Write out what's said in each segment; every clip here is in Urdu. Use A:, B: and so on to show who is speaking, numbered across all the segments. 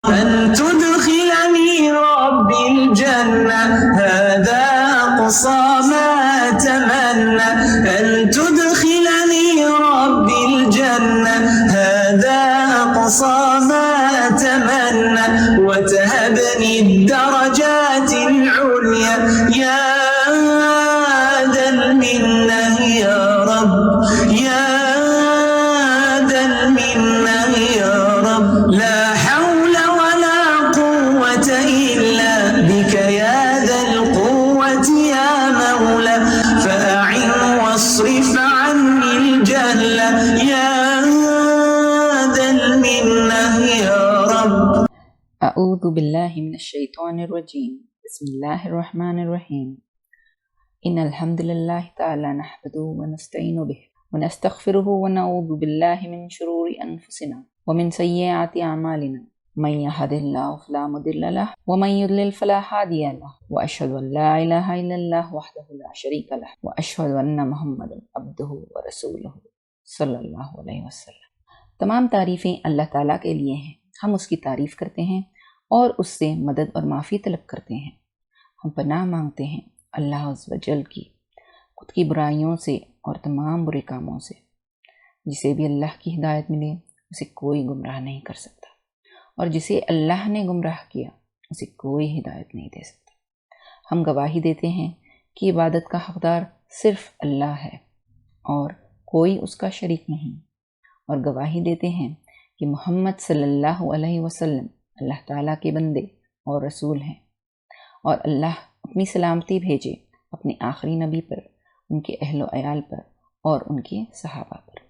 A: أن تدخلني ربي الجنة هذا أقصى ما أتمنى أن تدخلني ربي الجنة هذا أقصى ما أتمنى وتهبني الدرجات العليا يا ذا المنة يا رب يا ذا المنة يا رب لا حول ولا قوة إلا بك يا ذا القوة يا مولى فأعن واصرف عني الجهل يا ذا المنة يا رب.
B: أعوذ بالله من الشيطان الرجيم. بسم الله الرحمن الرحيم. إن الحمد لله تعالى نحمده ونستعين به ونستغفره ونعوذ بالله من شرور أنفسنا ومن سيئات أعمالنا من يهده الله فلا مضل له ومن يضلل فلا هادي له وأشهد أن لا إله إلا الله وحده لا شريك له وأشهد أن محمدا عبده ورسوله صلی اللہ علیہ وسلم۔ تمام تعریفیں اللہ تعالیٰ کے لیے ہیں، ہم اس کی تعریف کرتے ہیں اور اس سے مدد اور معافی طلب کرتے ہیں۔ ہم پناہ مانگتے ہیں اللہ عز و جل کی خود کی برائیوں سے اور تمام برے کاموں سے۔ جسے بھی اللہ کی ہدایت ملے اسے کوئی گمراہ نہیں کر سکتا، اور جسے اللہ نے گمراہ کیا اسے کوئی ہدایت نہیں دے سکتا۔ ہم گواہی دیتے ہیں کہ عبادت کا حقدار صرف اللہ ہے اور کوئی اس کا شریک نہیں، اور گواہی دیتے ہیں کہ محمد صلی اللہ علیہ وسلم اللہ تعالیٰ کے بندے اور رسول ہیں، اور اللہ اپنی سلامتی بھیجے اپنے آخری نبی پر، ان کے اہل و عیال پر اور ان کے صحابہ پر۔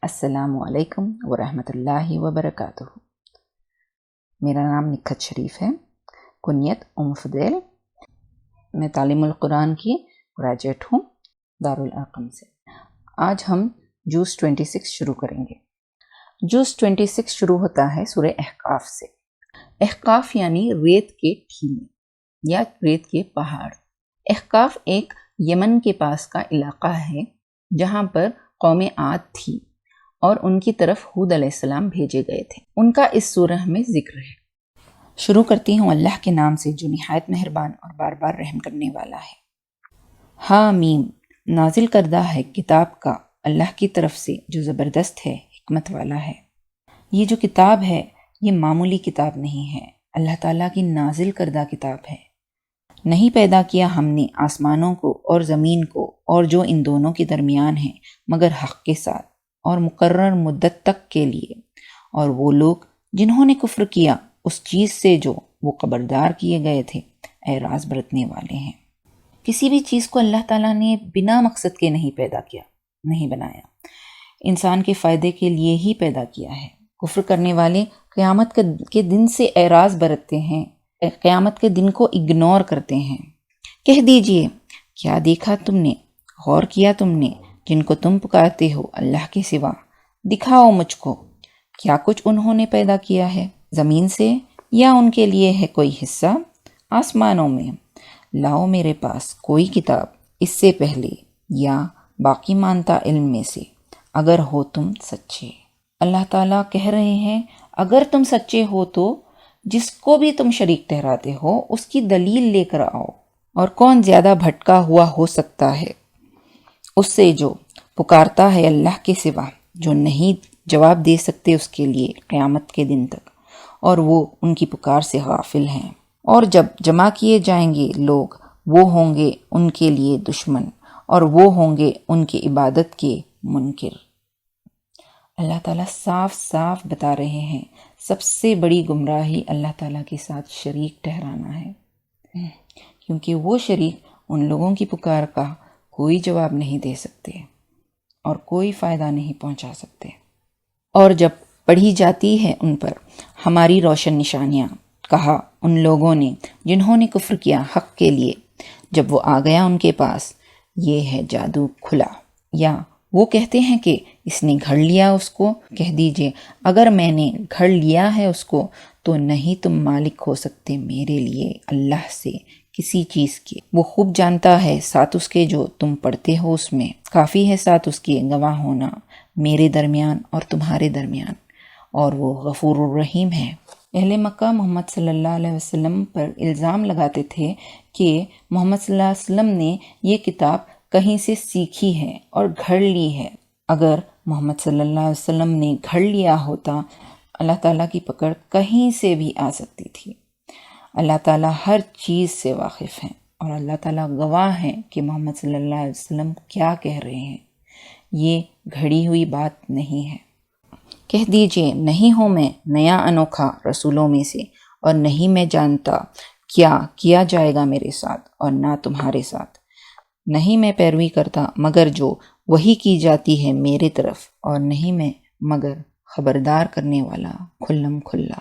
B: السلام علیکم ورحمۃ اللہ وبرکاتہ۔ میرا نام نکھت شریف ہے، کنیت ام فضیل۔ میں تعلیم القرآن کی گریجویٹ ہوں دارالارقم سے۔ آج ہم جوز 26 شروع کریں گے۔ جوز 26 شروع ہوتا ہے سورہ احقاف سے۔ احقاف یعنی ریت کے ٹھیلے یا ریت کے پہاڑ۔ احقاف ایک یمن کے پاس کا علاقہ ہے جہاں پر قوم عاد تھی اور ان کی طرف ہود علیہ السلام بھیجے گئے تھے۔ ان کا اس سورہ میں ذکر ہے۔ شروع کرتی ہوں اللہ کے نام سے جو نہایت مہربان اور بار بار رحم کرنے والا ہے۔ حامیم، نازل کردہ ہے کتاب کا اللہ کی طرف سے جو زبردست ہے، حکمت والا ہے۔ یہ جو کتاب ہے یہ معمولی کتاب نہیں ہے، اللہ تعالیٰ کی نازل کردہ کتاب ہے۔ نہیں پیدا کیا ہم نے آسمانوں کو اور زمین کو اور جو ان دونوں کے درمیان ہیں مگر حق کے ساتھ اور مقرر مدت تک کے لیے، اور وہ لوگ جنہوں نے کفر کیا اس چیز سے جو وہ خبردار کیے گئے تھے اعراض برتنے والے ہیں۔ کسی بھی چیز کو اللہ تعالیٰ نے بنا مقصد کے نہیں پیدا کیا، نہیں بنایا، انسان کے فائدے کے لیے ہی پیدا کیا ہے۔ کفر کرنے والے قیامت کے دن سے اعراض برتتے ہیں، قیامت کے دن کو اگنور کرتے ہیں۔ کہہ دیجئے کیا دیکھا تم نے، غور کیا تم نے جن کو تم پکارتے ہو اللہ کے سوا، دکھاؤ مجھ کو کیا کچھ انہوں نے پیدا کیا ہے زمین سے، یا ان کے لیے ہے کوئی حصہ آسمانوں میں۔ لاؤ میرے پاس کوئی کتاب اس سے پہلے یا باقی مانتا علم میں سے اگر ہو تم سچے۔ اللہ تعالیٰ کہہ رہے ہیں اگر تم سچے ہو تو جس کو بھی تم شریک ٹھہراتے ہو اس کی دلیل لے کر آؤ، اور کون زیادہ بھٹکا ہوا ہو سکتا ہے اس سے جو پکارتا ہے اللہ کے سوا، جو نہیں جواب دے سکتے اس کے لیے قیامت کے دن تک، اور وہ ان کی پکار سے غافل ہیں۔ اور جب جمع کیے جائیں گے لوگ وہ ہوں گے ان کے لیے دشمن، اور وہ ہوں گے ان کی عبادت کے منکر۔ اللہ تعالیٰ صاف صاف بتا رہے ہیں سب سے بڑی گمراہی اللہ تعالیٰ کے ساتھ شریک ٹھہرانا ہے، کیونکہ وہ شریک ان لوگوں کی پکار کا کوئی جواب نہیں دے سکتے اور کوئی فائدہ نہیں پہنچا سکتے۔ اور جب پڑھی جاتی ہے ان پر ہماری روشن نشانیاں، کہا ان لوگوں نے جنہوں نے کفر کیا حق کے لیے جب وہ آ گیا ان کے پاس، یہ ہے جادو کھلا، یا وہ کہتے ہیں کہ اس نے گھڑ لیا اس کو۔ کہہ دیجئے اگر میں نے گھڑ لیا ہے اس کو تو نہیں تم مالک ہو سکتے میرے لیے اللہ سے کسی چیز کے۔ وہ خوب جانتا ہے ساتھ اس کے جو تم پڑھتے ہو، اس میں کافی ہے ساتھ اس کے گواہ ہونا میرے درمیان اور تمہارے درمیان، اور وہ غفور الرحیم ہے اہل مکہ محمد صلی اللہ علیہ وسلم پر الزام لگاتے تھے کہ محمد صلی اللہ علیہ وسلم نے یہ کتاب کہیں سے سیکھی ہے اور گھڑ لی ہے۔ اگر محمد صلی اللہ علیہ وسلم نے گھڑ لیا ہوتا، اللہ تعالیٰ کی پکڑ کہیں سے بھی آ سکتی تھی۔ اللہ تعالیٰ ہر چیز سے واقف ہیں اور اللہ تعالیٰ گواہ ہیں کہ محمد صلی اللہ علیہ وسلم کیا کہہ رہے ہیں، یہ گھڑی ہوئی بات نہیں ہے۔ کہہ دیجئے نہیں ہوں میں نیا انوکھا رسولوں میں سے، اور نہیں میں جانتا کیا کیا جائے گا میرے ساتھ اور نہ تمہارے ساتھ۔ نہیں میں پیروی کرتا مگر جو وحی کی جاتی ہے میرے طرف، اور نہیں میں مگر خبردار کرنے والا کھلم کھلا۔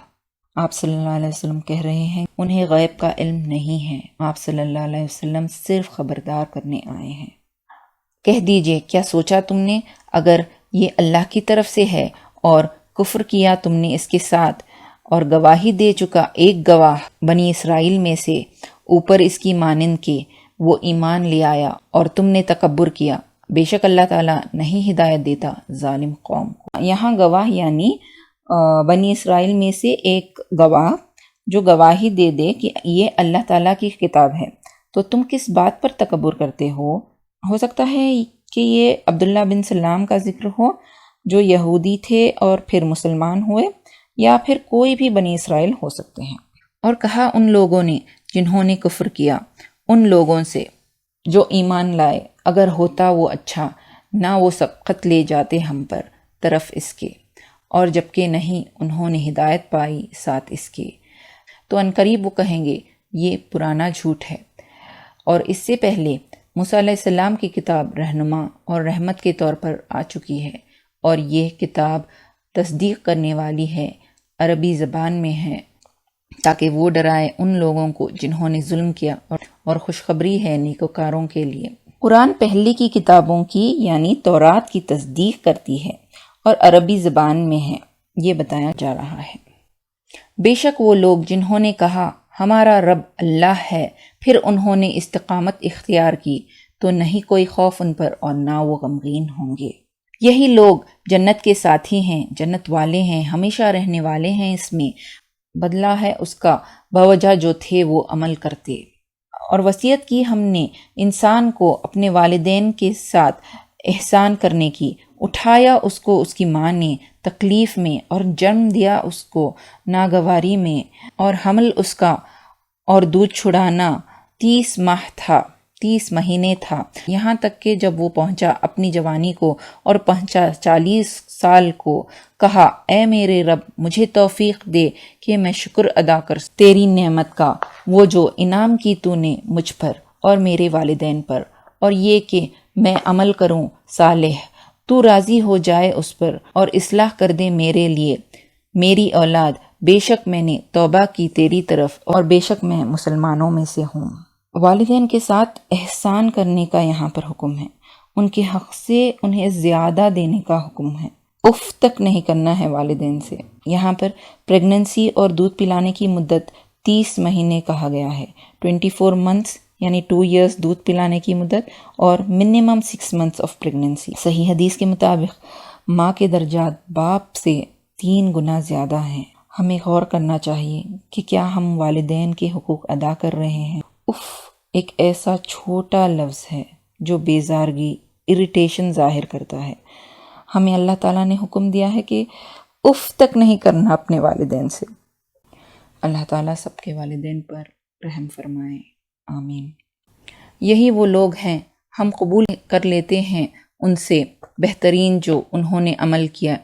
B: آپ صلی اللہ علیہ وسلم کہہ رہے ہیں انہیں غیب کا علم نہیں ہے، آپ صلی اللہ علیہ وسلم صرف خبردار کرنے آئے ہیں۔ کہہ دیجئے کیا سوچا تم نے اگر یہ اللہ کی طرف سے ہے اور کفر کیا تم نے اس کے ساتھ، اور گواہی دے چکا ایک گواہ بنی اسرائیل میں سے اوپر اس کی مانند کے، وہ ایمان لے آیا اور تم نے تکبر کیا، بے شک اللہ تعالیٰ نہیں ہدایت دیتا ظالم قوم کو۔ یہاں گواہ یعنی بنی اسرائیل میں سے ایک گواہ جو گواہی دے دے کہ یہ اللہ تعالیٰ کی کتاب ہے، تو تم کس بات پر تکبر کرتے ہو سکتا ہے کہ یہ عبداللہ بن سلام کا ذکر ہو جو یہودی تھے اور پھر مسلمان ہوئے، یا پھر کوئی بھی بنی اسرائیل ہو سکتے ہیں۔ اور کہا ان لوگوں نے جنہوں نے کفر کیا ان لوگوں سے جو ایمان لائے، اگر ہوتا وہ اچھا نہ وہ سبقت لے جاتے ہم پر طرف اس کے، اور جبکہ نہیں انہوں نے ہدایت پائی ساتھ اس کے، تو عنقریب وہ کہیں گے یہ پرانا جھوٹ ہے۔ اور اس سے پہلے موسیٰ علیہ السلام کی کتاب رہنما اور رحمت کے طور پر آ چکی ہے، اور یہ کتاب تصدیق کرنے والی ہے، عربی زبان میں ہے، تاکہ وہ ڈرائے ان لوگوں کو جنہوں نے ظلم کیا، اور خوشخبری ہے نیکوکاروں کے لیے۔ قرآن پہلے کی کتابوں کی یعنی تورات کی تصدیق کرتی ہے اور عربی زبان میں ہے، یہ بتایا جا رہا ہے۔ بے شک وہ لوگ جنہوں نے کہا ہمارا رب اللہ ہے، پھر انہوں نے استقامت اختیار کی، تو نہیں کوئی خوف ان پر اور نہ وہ غمگین ہوں گے۔ یہی لوگ جنت کے ساتھی ہیں، جنت والے ہیں، ہمیشہ رہنے والے ہیں، اس میں بدلہ ہے اس کا بوجہ جو تھے وہ عمل کرتے۔ اور وصیت کی ہم نے انسان کو اپنے والدین کے ساتھ احسان کرنے کی، اٹھایا اس کو اس کی ماں نے تکلیف میں، اور جنم دیا اس کو ناگواری میں، اور حمل اس کا اور دودھ چھڑانا 30 ماہ تھا، 30 مہینے تھا، یہاں تک کہ جب وہ پہنچا اپنی جوانی کو اور پہنچا 40 سال کو، کہا اے میرے رب مجھے توفیق دے کہ میں شکر ادا کر تیری نعمت کا، وہ جو انعام کی تو نے مجھ پر اور میرے والدین پر، اور یہ کہ میں عمل کروں صالح، تو راضی ہو جائے اس پر اور اصلاح کر دے میرے لیے میری اولاد، بے شک میں نے توبہ کی تیری طرف اور بے شک میں مسلمانوں میں سے ہوں۔ والدین کے ساتھ احسان کرنے کا یہاں پر حکم ہے، ان کے حق سے انہیں زیادہ دینے کا حکم ہے، اف تک نہیں کرنا ہے والدین سے۔ یہاں پر پریگننسی اور دودھ پلانے کی مدت 30 مہینے کہا گیا ہے، 24 منتھس یعنی 2 ایئرس دودھ پلانے کی مدت، اور منیمم 6 منتھس آف پریگننسی۔ صحیح حدیث کے مطابق ماں کے درجات باپ سے 3 گنا زیادہ ہیں۔ ہمیں غور کرنا چاہیے کہ کیا ہم والدین کے حقوق ادا کر رہے ہیں۔ اف ایک ایسا چھوٹا لفظ ہے جو بیزارگی، اریٹیشن ظاہر کرتا ہے۔ ہمیں اللہ تعالیٰ نے حکم دیا ہے کہ اف تک نہیں کرنا اپنے والدین سے۔ اللہ تعالیٰ سب کے والدین پر رحم فرمائے، آمین۔ یہی وہ لوگ ہیں ہم قبول کر لیتے ہیں ان سے بہترین جو انہوں نے عمل کیا،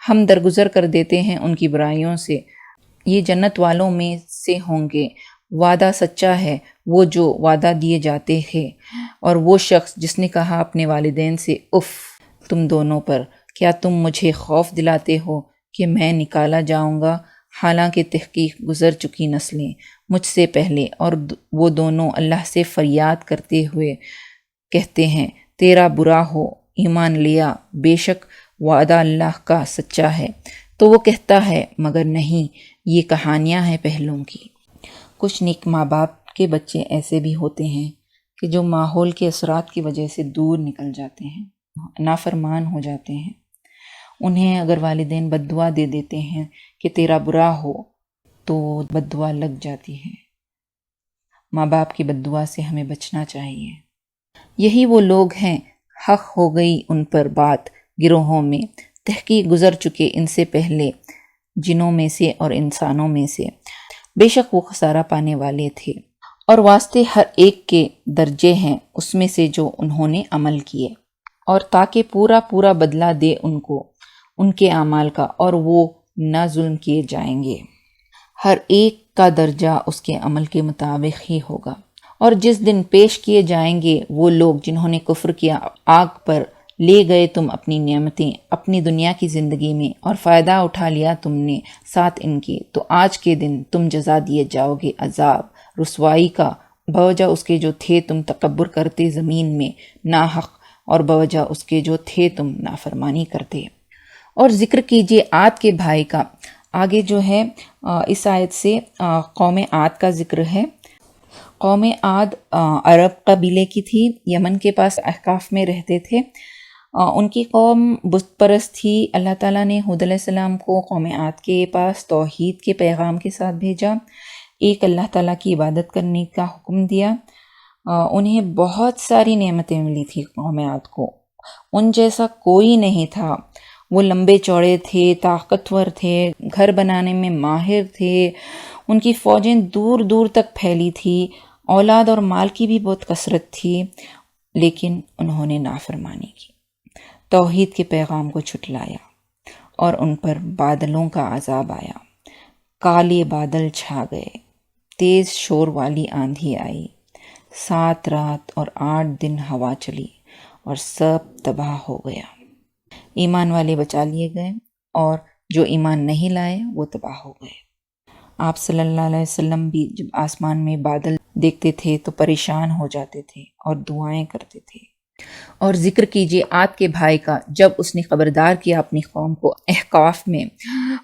B: ہم درگزر کر دیتے ہیں ان کی برائیوں سے، یہ جنت والوں میں سے ہوں گے۔ وعدہ سچا ہے وہ جو وعدہ دیے جاتے تھے، اور وہ شخص جس نے کہا اپنے والدین سے اف تم دونوں پر، کیا تم مجھے خوف دلاتے ہو کہ میں نکالا جاؤں گا، حالانکہ تحقیق گزر چکی نسلیں مجھ سے پہلے، اور وہ دونوں اللہ سے فریاد کرتے ہوئے کہتے ہیں تیرا برا ہو، ایمان لیا، بے شک وعدہ اللہ کا سچا ہے۔ تو وہ کہتا ہے مگر نہیں، یہ کہانیاں ہیں پہلوں کی۔ کچھ نیک ماں باپ کے بچے ایسے بھی ہوتے ہیں کہ جو ماحول کے اثرات کی وجہ سے دور نکل جاتے ہیں، نافرمان ہو جاتے ہیں۔ انہیں اگر والدین بد دعا دے دیتے ہیں کہ تیرا برا ہو، تو بد دعا لگ جاتی ہے۔ ماں باپ کی بد دعا سے ہمیں بچنا چاہیے۔ یہی وہ لوگ ہیں، حق ہو گئی ان پر بات گروہوں میں، تحقیق گزر چکے ان سے پہلے جنوں میں سے اور انسانوں میں سے، بے شک وہ خسارہ پانے والے تھے، اور واسطے ہر ایک کے درجے ہیں اس میں سے جو انہوں نے عمل کیے، اور تاکہ پورا پورا بدلہ دے ان کو ان کے اعمال کا، اور وہ نہ ظلم کیے جائیں گے۔ ہر ایک کا درجہ اس کے عمل کے مطابق ہی ہوگا۔ اور جس دن پیش کیے جائیں گے وہ لوگ جنہوں نے کفر کیا، آگ پر لے گئے تم اپنی نعمتیں اپنی دنیا کی زندگی میں، اور فائدہ اٹھا لیا تم نے ساتھ ان کے، تو آج کے دن تم جزا دیے جاؤ گے عذاب رسوائی کا، بوجہ اس کے جو تھے تم تکبر کرتے زمین میں ناحق، اور بوجہ اس کے جو تھے تم نافرمانی کرتے۔ اور ذکر کیجئے عاد کے بھائی کا۔ آگے جو ہے اس آیت سے قوم عاد کا ذکر ہے۔ قوم عاد عرب قبیلے کی تھی، یمن کے پاس احقاف میں رہتے تھے۔ ان کی قوم بت پرست تھی۔ اللہ تعالیٰ نے ہود علیہ السلام کو قوم عاد کے پاس توحید کے پیغام کے ساتھ بھیجا، ایک اللہ تعالیٰ کی عبادت کرنے کا حکم دیا۔ انہیں بہت ساری نعمتیں ملی تھی قوم عاد کو، ان جیسا کوئی نہیں تھا۔ وہ لمبے چوڑے تھے، طاقتور تھے، گھر بنانے میں ماہر تھے، ان کی فوجیں دور دور تک پھیلی تھی، اولاد اور مال کی بھی بہت کثرت تھی، لیکن انہوں نے نافرمانی کی، توحید کے پیغام کو جھٹلایا، اور ان پر بادلوں کا عذاب آیا۔ کالے بادل چھا گئے، تیز شور والی آندھی آئی، 7 رات اور 8 دن ہوا چلی، اور سب تباہ ہو گیا۔ ایمان والے بچا لیے گئے، اور جو ایمان نہیں لائے وہ تباہ ہو گئے۔ آپ صلی اللہ علیہ وسلم بھی جب آسمان میں بادل دیکھتے تھے تو پریشان ہو جاتے تھے اور دعائیں کرتے تھے۔ اور ذکر کیجئے عاد کے بھائی کا، جب اس نے خبردار کیا اپنی قوم کو احقاف میں،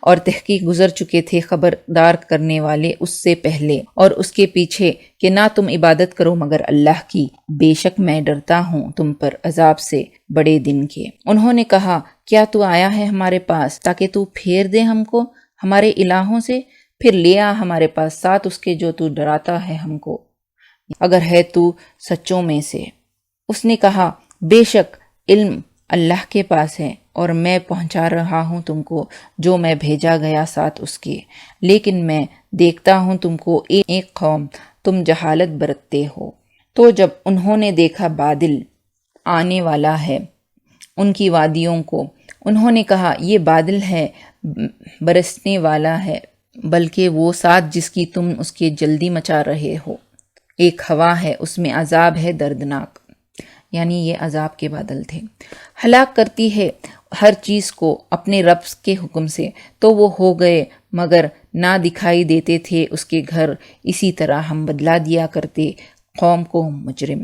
B: اور تحقیق گزر چکے تھے خبردار کرنے والے اس سے پہلے اور اس کے پیچھے کہ نہ تم عبادت کرو مگر اللہ کی، بے شک میں ڈرتا ہوں تم پر عذاب سے بڑے دن کے۔ انہوں نے کہا کیا تو آیا ہے ہمارے پاس تاکہ تو پھیر دے ہم کو ہمارے الہوں سے، پھر لے آ ہمارے پاس ساتھ اس کے جو تو ڈراتا ہے ہم کو، اگر ہے تو سچوں میں سے۔ اس نے کہا بے شک علم اللہ کے پاس ہے، اور میں پہنچا رہا ہوں تم کو جو میں بھیجا گیا ساتھ اس کے، لیکن میں دیکھتا ہوں تم کو ایک قوم تم جہالت برتتے ہو۔ تو جب انہوں نے دیکھا بادل آنے والا ہے ان کی وادیوں کو، انہوں نے کہا یہ بادل ہے برسنے والا ہے، بلکہ وہ ساتھ جس کی تم اس کے جلدی مچا رہے ہو، ایک ہوا ہے اس میں عذاب ہے دردناک، یعنی یہ عذاب کے بادل تھے۔ ہلاک کرتی ہے ہر چیز کو اپنے رب کے حکم سے، تو وہ ہو گئے مگر نہ دکھائی دیتے تھے اس کے گھر، اسی طرح ہم بدلا دیا کرتے قوم کو مجرم۔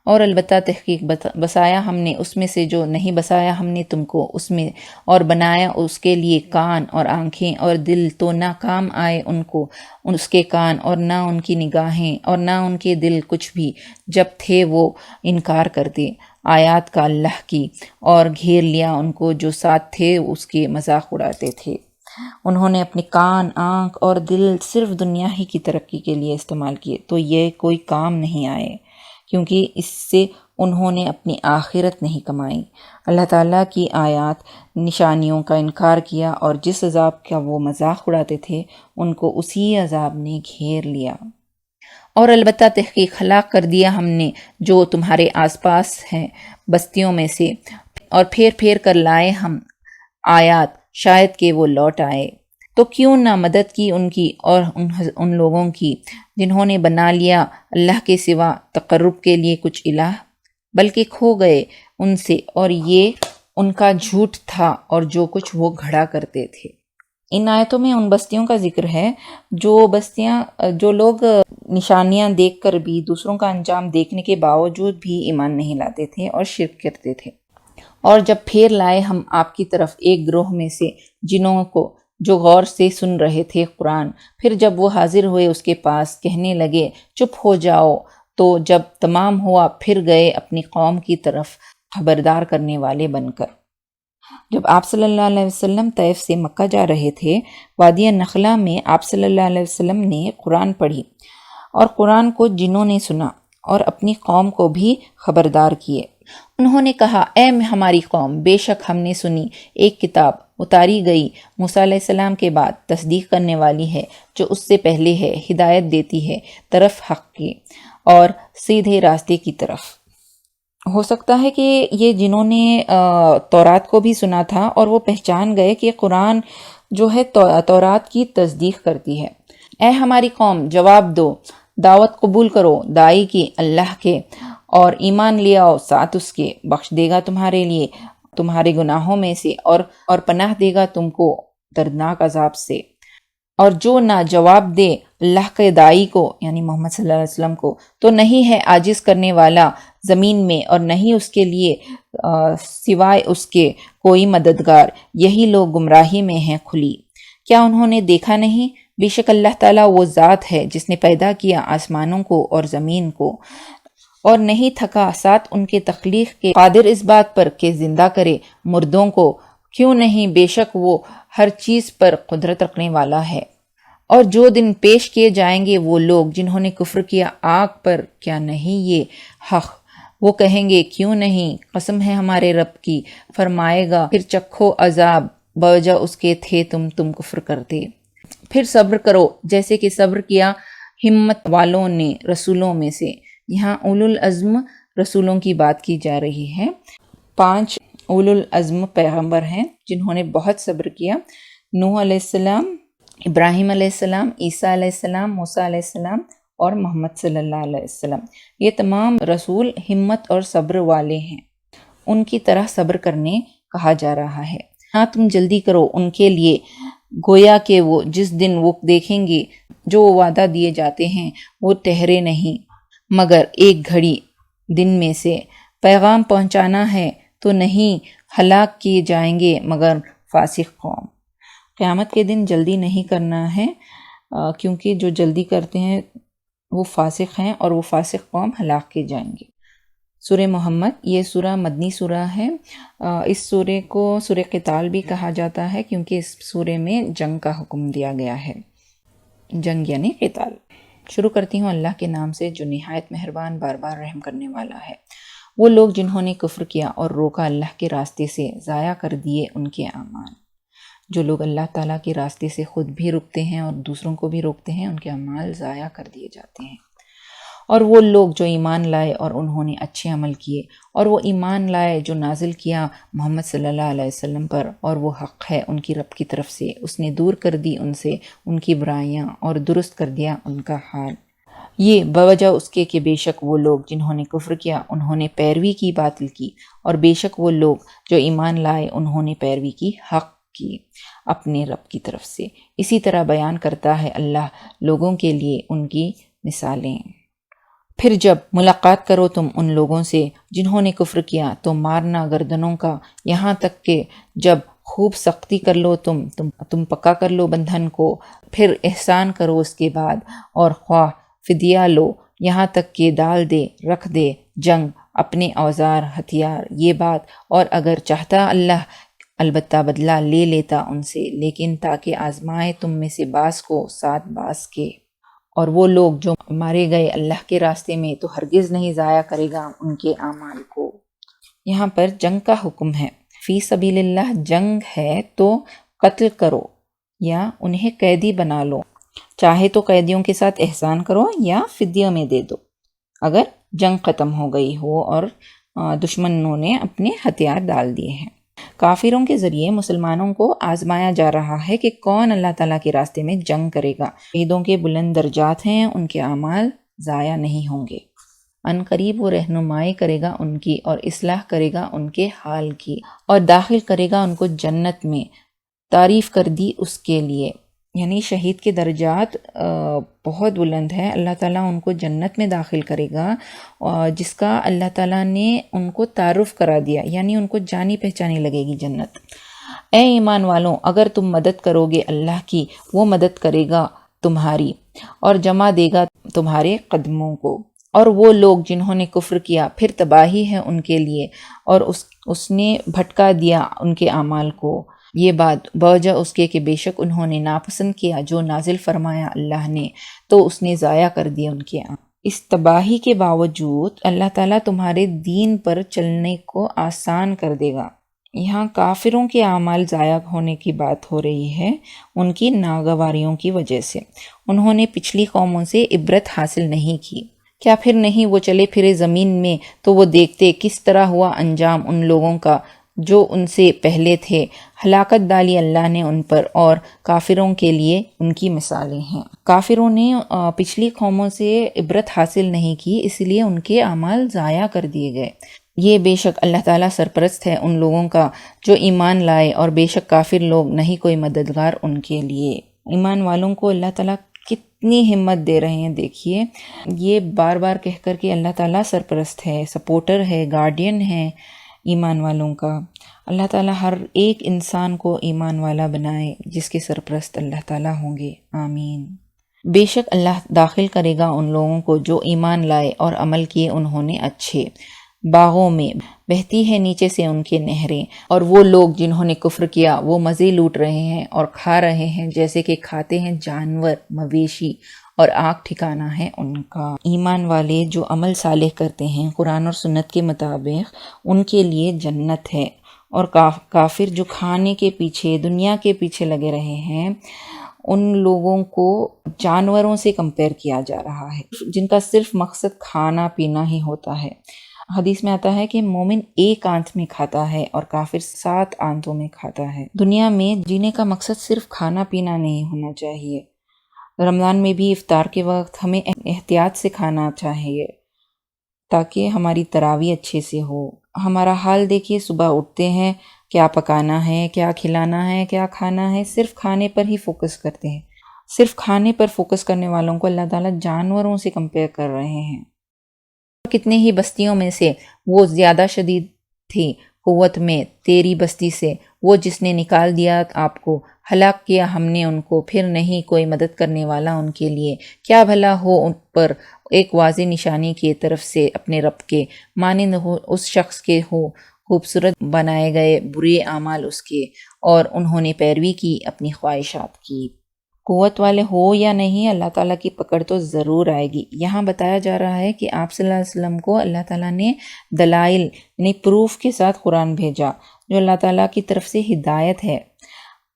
B: اور البتہ تحقیق بسایا ہم نے اس میں سے جو نہیں بسایا ہم نے تم کو اس میں، اور بنایا اس کے لیے کان اور آنکھیں اور دل، تو نہ کام آئے ان کو اس کے کان اور نہ ان کی نگاہیں اور نہ ان کے دل کچھ بھی، جب تھے وہ انکار کرتے آیات کا اللہ کی، اور گھیر لیا ان کو جو ساتھ تھے اس کے مذاق اڑاتے تھے۔ انہوں نے اپنے کان، آنکھ اور دل صرف دنیا ہی کی ترقی کے لیے استعمال کیے، تو یہ کوئی کام نہیں آئے، کیونکہ اس سے انہوں نے اپنی آخرت نہیں کمائی۔ اللہ تعالیٰ کی آیات نشانیوں کا انکار کیا، اور جس عذاب کا وہ مذاق اڑاتے تھے ان کو اسی عذاب نے گھیر لیا۔ اور البتہ تحقیق ہلاک کر دیا ہم نے جو تمہارے آس پاس ہیں بستیوں میں سے، اور پھیر پھیر کر لائے ہم آیات شاید کہ وہ لوٹ آئے۔ تو کیوں نہ مدد کی ان کی اور ان لوگوں کی جنہوں نے بنا لیا اللہ کے سوا تقرب کے لیے کچھ الہ، بلکہ کھو گئے ان سے، اور یہ ان کا جھوٹ تھا اور جو کچھ وہ گھڑا کرتے تھے۔ ان آیتوں میں ان بستیوں کا ذکر ہے جو لوگ نشانیاں دیکھ کر بھی دوسروں کا انجام دیکھنے کے باوجود بھی ایمان نہیں لاتے تھے اور شرک کرتے تھے۔ اور جب پھیر لائے ہم آپ کی طرف ایک گروہ میں سے جنوں کو جو غور سے سن رہے تھے قرآن، پھر جب وہ حاضر ہوئے اس کے پاس کہنے لگے چپ ہو جاؤ، تو جب تمام ہوا پھر گئے اپنی قوم کی طرف خبردار کرنے والے بن کر۔ جب آپ صلی اللہ علیہ وسلم طیف سے مکہ جا رہے تھے، وادی نخلا میں آپ صلی اللہ علیہ وسلم نے قرآن پڑھی، اور قرآن کو جنوں نے سنا اور اپنی قوم کو بھی خبردار کیے۔ انہوں نے کہا، اے ہماری قوم، بے شک ہم نے سنی ایک کتاب اتاری گئی موسیٰ علیہ السلام کے بعد، تصدیق کرنے والی ہے جو اس سے پہلے ہے، ہدایت دیتی ہے طرف حق کی اور سیدھے راستے کی طرف۔ ہو سکتا ہے کہ یہ جنہوں نے تورات کو بھی سنا تھا اور وہ پہچان گئے کہ قرآن جو ہے تورات کی تصدیق کرتی ہے۔ اے ہماری قوم، جواب دو، دعوت قبول کرو دائی کی اللہ کے، اور ایمان لے آؤ ساتھ اس کے، بخش دے گا تمہارے لیے تمہارے گناہوں میں سے، اور پناہ دے گا تم کو دردناک عذاب سے۔ اور جو نہ جواب دے اللہ کے دائی کو، یعنی محمد صلی اللہ علیہ وسلم کو، تو نہیں ہے عاجز کرنے والا زمین میں، اور نہیں اس کے لیے سوائے اس کے کوئی مددگار۔ یہی لوگ گمراہی میں ہیں کھلی۔ کیا انہوں نے دیکھا نہیں؟ بے شک اللہ تعالیٰ وہ ذات ہے جس نے پیدا کیا آسمانوں کو اور زمین کو، اور نہیں تھکا ساتھ ان کے تخلیق کے، قادر اس بات پر کہ زندہ کرے مردوں کو، کیوں نہیں، بے شک وہ ہر چیز پر قدرت رکھنے والا ہے۔ اور جو دن پیش کیے جائیں گے وہ لوگ جنہوں نے کفر کیا آگ پر، کیا نہیں یہ حق؟ وہ کہیں گے کیوں نہیں، قسم ہے ہمارے رب کی، فرمائے گا پھر چکھو عذاب بوجہ اس کے تھے تم کفر کرتے۔ پھر صبر کرو جیسے کہ صبر کیا ہمت والوں نے رسولوں میں سے۔ یہاں اولو العزم رسولوں کی بات کی جا رہی ہے۔ 5 اولو العزم پیغمبر ہیں جنہوں نے بہت صبر کیا: نوح علیہ السلام، ابراہیم علیہ السلام، عیسیٰ علیہ السلام، موسیٰ علیہ السلام اور محمد صلی اللہ علیہ وسلم۔ یہ تمام رسول ہمت اور صبر والے ہیں، ان کی طرح صبر کرنے کہا جا رہا ہے۔ ہاں تم جلدی کرو ان کے لیے، گویا کہ وہ جس دن وہ دیکھیں گے جو وعدہ دیے جاتے ہیں وہ ٹھہرے نہیں مگر ایک گھڑی دن میں سے، پیغام پہنچانا ہے تو نہیں، ہلاک کیے جائیں گے مگر فاسق قوم۔ قیامت کے دن جلدی نہیں کرنا ہے، کیونکہ جو جلدی کرتے ہیں وہ فاسق ہیں، اور وہ فاسق قوم ہلاک کیے جائیں گے۔ سورہ محمد، یہ سورہ مدنی سورہ ہے۔ اس سورہ کو سورہ قتال بھی کہا جاتا ہے کیونکہ اس سورہ میں جنگ کا حکم دیا گیا ہے، جنگ یعنی قتال۔ شروع کرتی ہوں اللہ کے نام سے جو نہایت مہربان بار بار رحم کرنے والا ہے۔ وہ لوگ جنہوں نے کفر کیا اور روکا اللہ کے راستے سے، ضائع کر دیے ان کے اعمال۔ جو لوگ اللہ تعالیٰ کے راستے سے خود بھی رکتے ہیں اور دوسروں کو بھی روکتے ہیں، ان کے اعمال ضائع کر دیے جاتے ہیں۔ اور وہ لوگ جو ایمان لائے اور انہوں نے اچھے عمل کیے، اور وہ ایمان لائے جو نازل کیا محمد صلی اللہ علیہ وسلم پر، اور وہ حق ہے ان کی رب کی طرف سے، اس نے دور کر دی ان سے ان کی برائیاں اور درست کر دیا ان کا حال۔ یہ بوجہ اس کے کہ بے شک وہ لوگ جنہوں نے کفر کیا انہوں نے پیروی کی باطل کی، اور بے شک وہ لوگ جو ایمان لائے انہوں نے پیروی کی حق کی اپنے رب کی طرف سے۔ اسی طرح بیان کرتا ہے اللہ لوگوں کے لیے ان کی مثالیں۔ پھر جب ملاقات کرو تم ان لوگوں سے جنہوں نے کفر کیا تو مارنا گردنوں کا، یہاں تک کہ جب خوب سختی کر لو تم پکا کر لو بندھن کو، پھر احسان کرو اس کے بعد، اور خواہ فدیہ لو، یہاں تک کہ ڈال دے رکھ دے جنگ اپنے اوزار ہتھیار۔ یہ بات، اور اگر چاہتا اللہ البتہ بدلہ لے لیتا ان سے، لیکن تاکہ آزمائے تم میں سے بعض کو ساتھ بعض کے۔ اور وہ لوگ جو مارے گئے اللہ کے راستے میں تو ہرگز نہیں ضائع کرے گا ان کے اعمال کو۔ یہاں پر جنگ کا حکم ہے۔ فی سبیل اللہ جنگ ہے تو قتل کرو یا انہیں قیدی بنا لو، چاہے تو قیدیوں کے ساتھ احسان کرو یا فدیہ میں دے دو اگر جنگ ختم ہو گئی ہو اور دشمنوں نے اپنے ہتھیار ڈال دیے ہیں۔ کافروں کے ذریعے مسلمانوں کو آزمایا جا رہا ہے کہ کون اللہ تعالیٰ کے راستے میں جنگ کرے گا۔ شہیدوں کے بلند درجات ہیں، ان کے اعمال ضائع نہیں ہوں گے۔ ان قریب وہ رہنمائی کرے گا ان کی، اور اصلاح کرے گا ان کے حال کی، اور داخل کرے گا ان کو جنت میں۔ تعریف کر دی اس کے لیے، یعنی شہید کے درجات بہت بلند ہے، اللہ تعالیٰ ان کو جنت میں داخل کرے گا، جس کا اللہ تعالیٰ نے ان کو تعارف کرا دیا، یعنی ان کو جانی پہچانی لگے گی جنت۔ اے ایمان والوں، اگر تم مدد کرو گے اللہ کی، وہ مدد کرے گا تمہاری اور جمع دے گا تمہارے قدموں کو۔ اور وہ لوگ جنہوں نے کفر کیا پھر تباہی ہے ان کے لیے، اور اس نے بھٹکا دیا ان کے اعمال کو، یہ بات بوجہ اس کے کہ بے شک انہوں نے ناپسند کیا جو نازل فرمایا اللہ نے، تو اس نے ضائع کر دیا ان کے اعمال۔ اس تباہی کے باوجود اللہ تعالیٰ تمہارے دین پر چلنے کو آسان کر دے گا۔ یہاں کافروں کے اعمال ضائع ہونے کی بات ہو رہی ہے، ان کی ناگواریوں کی وجہ سے۔ انہوں نے پچھلی قوموں سے عبرت حاصل نہیں کی، کیا پھر نہیں وہ چلے پھرے زمین میں تو وہ دیکھتے کس طرح ہوا انجام ان لوگوں کا جو ان سے پہلے تھے، ہلاکت ڈالی اللہ نے ان پر، اور کافروں کے لیے ان کی مثالیں ہیں۔ کافروں نے پچھلی قوموں سے عبرت حاصل نہیں کی، اس لیے ان کے اعمال ضائع کر دیے گئے۔ یہ بے شک اللہ تعالیٰ سرپرست ہے ان لوگوں کا جو ایمان لائے، اور بے شک کافر لوگ نہیں کوئی مددگار ان کے لیے۔ ایمان والوں کو اللہ تعالیٰ کتنی ہمت دے رہے ہیں، دیکھیے یہ بار بار کہہ کر کہ اللہ تعالیٰ سرپرست ہے، سپورٹر ہے، گارڈین ہے ایمان والوں کا۔ اللہ تعالیٰ ہر ایک انسان کو ایمان والا بنائے جس کے سرپرست اللہ تعالیٰ ہوں گے، آمین۔ بے شک اللہ داخل کرے گا ان لوگوں کو جو ایمان لائے اور عمل کیے انہوں نے اچھے، باغوں میں بہتی ہے نیچے سے ان کے نہریں، اور وہ لوگ جنہوں نے کفر کیا وہ مزے لوٹ رہے ہیں اور کھا رہے ہیں جیسے کہ کھاتے ہیں جانور، مویشی، اور آنکھ ٹھکانہ ہے ان کا۔ ایمان والے جو عمل صالح کرتے ہیں قرآن اور سنت کے مطابق، ان کے لیے جنت ہے، اور کافر جو کھانے کے پیچھے، دنیا کے پیچھے لگے رہے ہیں، ان لوگوں کو جانوروں سے کمپیئر کیا جا رہا ہے جن کا صرف مقصد کھانا پینا ہی ہوتا ہے۔ حدیث میں آتا ہے کہ مومن ایک آنت میں کھاتا ہے اور کافر 7 آنتوں میں کھاتا ہے۔ دنیا میں جینے کا مقصد صرف کھانا پینا نہیں ہونا چاہیے۔ رمضان میں بھی افطار کے وقت ہمیں احتیاط سے کھانا چاہیے تاکہ ہماری تراویح اچھے سے ہو۔ ہمارا حال دیکھیے، صبح اٹھتے ہیں، کیا پکانا ہے، کیا کھلانا ہے، کیا کھانا ہے، صرف کھانے پر ہی فوکس کرتے ہیں۔ صرف کھانے پر فوکس کرنے والوں کو اللہ تعالیٰ جانوروں سے کمپیئر کر رہے ہیں۔ کتنے ہی بستیوں میں سے وہ زیادہ شدید تھی قوت میں تیری بستی سے، وہ جس نے نکال دیا آپ کو، ہلاک کیا ہم نے ان کو، پھر نہیں کوئی مدد کرنے والا ان کے لیے۔ کیا بھلا ہو ان پر ایک واضح نشانی کی طرف سے اپنے رب کے، مانند ہو اس شخص کے ہو خوبصورت بنائے گئے برے اعمال اس کے، اور انہوں نے پیروی کی اپنی خواہشات کی۔ قوت والے ہو یا نہیں، اللہ تعالیٰ کی پکڑ تو ضرور آئے گی۔ یہاں بتایا جا رہا ہے کہ آپ صلی اللہ علیہ وسلم کو اللہ تعالیٰ نے دلائل یعنی پروف کے ساتھ قرآن بھیجا، جو اللہ تعالیٰ کی طرف سے ہدایت ہے۔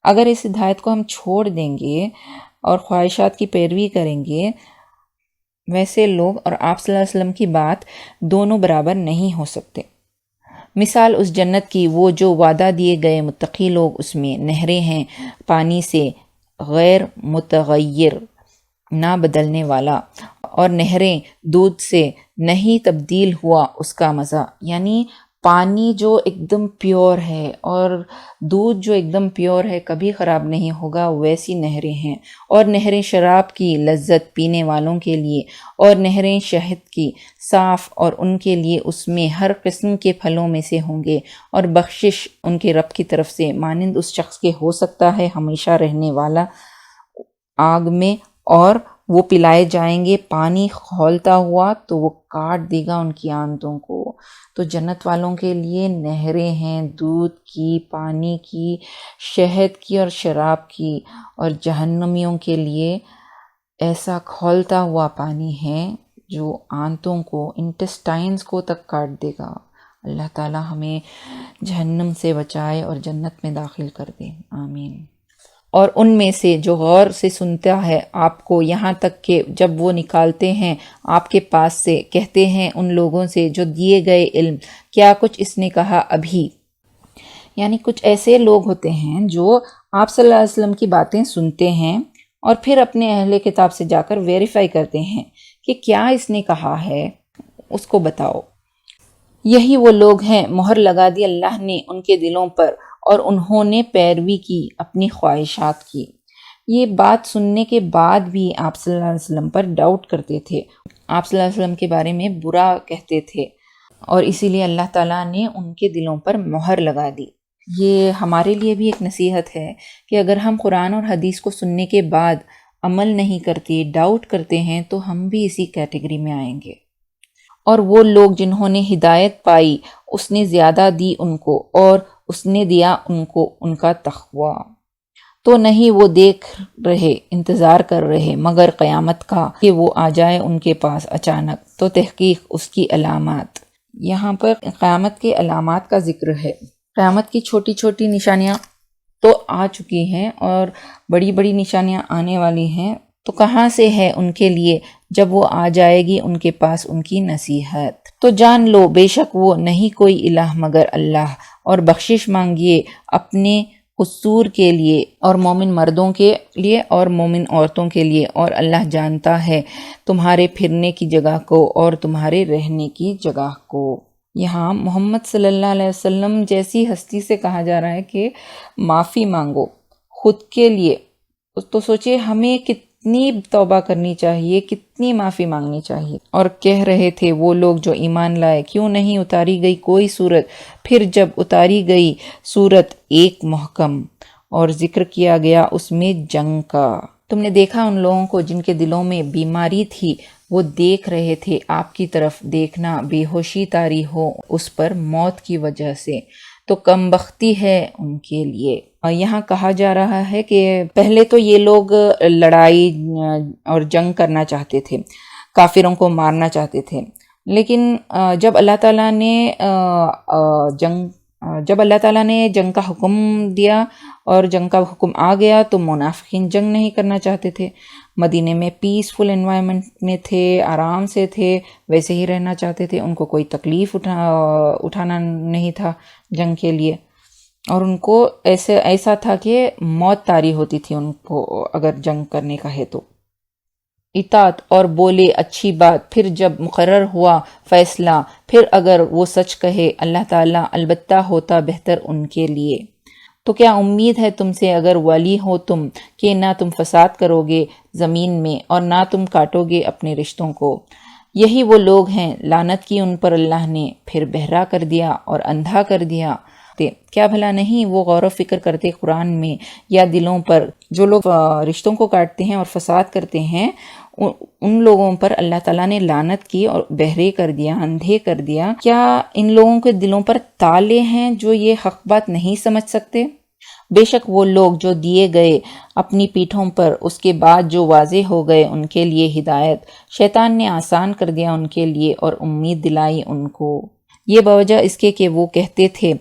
B: اگر اس ہدایت کو ہم چھوڑ دیں گے اور خواہشات کی پیروی کریں گے، ویسے لوگ اور آپ صلی اللہ علیہ وسلم کی بات دونوں برابر نہیں ہو سکتے۔ مثال اس جنت کی، وہ جو وعدہ دیے گئے متقی لوگ، اس میں نہریں ہیں پانی سے غیر متغیر، نہ بدلنے والا، اور نہریں دودھ سے نہیں تبدیل ہوا اس کا مزہ، یعنی پانی جو ایک دم پیور ہے اور دودھ جو ایک دم پیور ہے، کبھی خراب نہیں ہوگا، ویسی نہریں ہیں۔ اور نہریں شراب کی لذت پینے والوں کے لیے، اور نہریں شہد کی صاف، اور ان کے لیے اس میں ہر قسم کے پھلوں میں سے ہوں گے، اور بخشش ان کے رب کی طرف سے، مانند اس شخص کے ہو سکتا ہے ہمیشہ رہنے والا آگ میں، اور وہ پلائے جائیں گے پانی کھولتا ہوا تو وہ کاٹ دے گا ان کی آنتوں کو۔ تو جنت والوں کے لیے نہریں ہیں دودھ کی، پانی کی، شہد کی اور شراب کی، اور جہنمیوں کے لیے ایسا کھولتا ہوا پانی ہے جو آنتوں کو، انٹسٹائنز کو تک کاٹ دے گا۔ اللہ تعالی ہمیں جہنم سے بچائے اور جنت میں داخل کر دے، آمین۔ اور ان میں سے جو غور سے سنتا ہے آپ کو، یہاں تک کہ جب وہ نکالتے ہیں آپ کے پاس سے، کہتے ہیں ان لوگوں سے جو دیے گئے علم، کیا کچھ اس نے کہا ابھی؟ یعنی کچھ ایسے لوگ ہوتے ہیں جو آپ صلی اللہ علیہ وسلم کی باتیں سنتے ہیں اور پھر اپنے اہل کتاب سے جا کر ویریفائی کرتے ہیں کہ کیا اس نے کہا ہے، اس کو بتاؤ۔ یہی وہ لوگ ہیں مہر لگا دی اللہ نے ان کے دلوں پر، اور انہوں نے پیروی کی اپنی خواہشات کی۔ یہ بات سننے کے بعد بھی آپ صلی اللہ علیہ وسلم پر ڈاؤٹ کرتے تھے، آپ صلی اللہ علیہ وسلم کے بارے میں برا کہتے تھے، اور اسی لیے اللہ تعالیٰ نے ان کے دلوں پر مہر لگا دی۔ یہ ہمارے لیے بھی ایک نصیحت ہے کہ اگر ہم قرآن اور حدیث کو سننے کے بعد عمل نہیں کرتے، ڈاؤٹ کرتے ہیں، تو ہم بھی اسی کیٹیگری میں آئیں گے۔ اور وہ لوگ جنہوں نے ہدایت پائی اس نے زیادہ دی ان کو، اور اس نے دیا ان کو ان کا تقویٰ۔ تو نہیں وہ دیکھ رہے، انتظار کر رہے مگر قیامت کا کہ وہ آ جائے ان کے پاس اچانک، تو تحقیق اس کی علامات۔ یہاں پر قیامت کے علامات کا ذکر ہے۔ قیامت کی چھوٹی چھوٹی نشانیاں تو آ چکی ہیں اور بڑی بڑی نشانیاں آنے والی ہیں، تو کہاں سے ہے ان کے لیے جب وہ آ جائے گی ان کے پاس ان کی نصیحت۔ تو جان لو بے شک وہ نہیں کوئی الہ مگر اللہ، اور بخشش مانگیے اپنے قصور کے لیے اور مومن مردوں کے لیے اور مومن عورتوں کے لیے، اور اللہ جانتا ہے تمہارے پھرنے کی جگہ کو اور تمہارے رہنے کی جگہ کو۔ یہاں محمد صلی اللہ علیہ وسلم جیسی ہستی سے کہا جا رہا ہے کہ معافی مانگو خود کے لیے، تو سوچئے ہمیں کتنی توبہ کرنی چاہیے، کتنی معافی مانگنی چاہیے۔ اور کہہ رہے تھے وہ لوگ جو ایمان لائے، کیوں نہیں اتاری گئی کوئی صورت؟ پھر جب اتاری گئی صورت ایک محکم اور ذکر کیا گیا اس میں جنگ کا۔ تم نے دیکھا ان لوگوں کو جن کے دلوں میں بیماری تھی، وہ دیکھ رہے تھے آپ کی طرف، دیکھنا بے ہوشی طاری ہو اس پر موت کی وجہ سے، تو کم بختی ہے ان کے لیے۔ یہاں کہا جا رہا ہے کہ پہلے تو یہ لوگ لڑائی اور جنگ کرنا چاہتے تھے، کافروں کو مارنا چاہتے تھے، لیکن جب اللہ تعالیٰ نے جنگ کا حکم دیا اور جنگ کا حکم آ گیا تو منافقین جنگ نہیں کرنا چاہتے تھے۔ مدینے میں پیسفل انوائرمنٹ میں تھے، آرام سے تھے، ویسے ہی رہنا چاہتے تھے، ان کو کوئی تکلیف اٹھانا نہیں تھا جنگ کے لیے، اور ان کو ایسا تھا کہ موت طاری ہوتی تھی ان کو اگر جنگ کرنے کا ہے تو۔ اطاعت اور بولے اچھی بات، پھر جب مقرر ہوا فیصلہ، پھر اگر وہ سچ کہے اللہ تعالیٰ البتہ ہوتا بہتر ان کے لیے۔ تو کیا امید ہے تم سے اگر ولی ہو تم کہ نہ تم فساد کرو گے زمین میں اور نہ تم کاٹو گے اپنے رشتوں کو۔ یہی وہ لوگ ہیں لعنت کی ان پر اللہ نے، پھر بہرا کر دیا اور اندھا کر دیا۔ کیا بھلا نہیں وہ غور و فکر کرتے قرآن میں یا دلوں پر؟ جو لوگ رشتوں کو کاٹتے ہیں اور فساد کرتے ہیں ان لوگوں پر اللہ تعالیٰ نے لعنت کی اور بہرے کر دیا، اندھے کر دیا۔ کیا ان لوگوں کے دلوں پر تالے ہیں جو یہ حق بات نہیں سمجھ سکتے؟ بے شک وہ لوگ جو دیے گئے اپنی پیٹھوں پر اس کے بعد جو واضح ہو گئے ان کے لیے ہدایت، شیطان نے آسان کر دیا ان کے لیے اور امید دلائی ان کو۔ یہ بوجہ اس کے کہ وہ کہتے تھے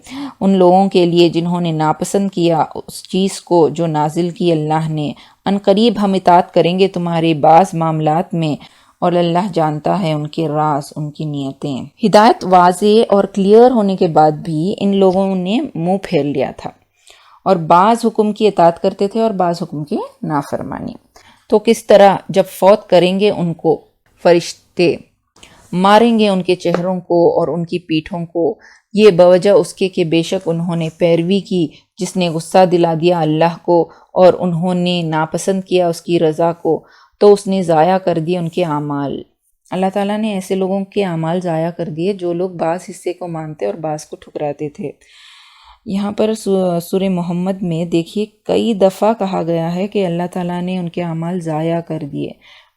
B: ان لوگوں کے لیے جنہوں نے ناپسند کیا اس چیز کو جو نازل کی اللہ نے، ان قریب ہم اطاعت کریں گے تمہارے بعض معاملات میں، اور اللہ جانتا ہے ان کے راز، ان کی نیتیں۔ ہدایت واضح اور کلیئر ہونے کے بعد بھی ان لوگوں نے منہ پھیر لیا تھا اور بعض حکم کی اطاعت کرتے تھے اور بعض حکم کی نافرمانی۔ تو کس طرح جب فوت کریں گے ان کو فرشتے، ماریں گے ان کے چہروں کو اور ان کی پیٹھوں کو، یہ بوجہ اس کے کہ بے شک انہوں نے پیروی کی جس نے غصہ دلا دیا اللہ کو، اور انہوں نے ناپسند کیا اس کی رضا کو، تو اس نے ضائع کر دیے ان کے اعمال۔ اللہ تعالیٰ نے ایسے لوگوں کے اعمال ضائع کر دیے جو لوگ بعض حصے کو مانتے اور بعض کو ٹھکراتے تھے۔ یہاں پر سورہ محمد میں دیکھیے کئی دفعہ کہا گیا ہے کہ اللہ تعالیٰ نے ان کے اعمال ضائع کر دیے۔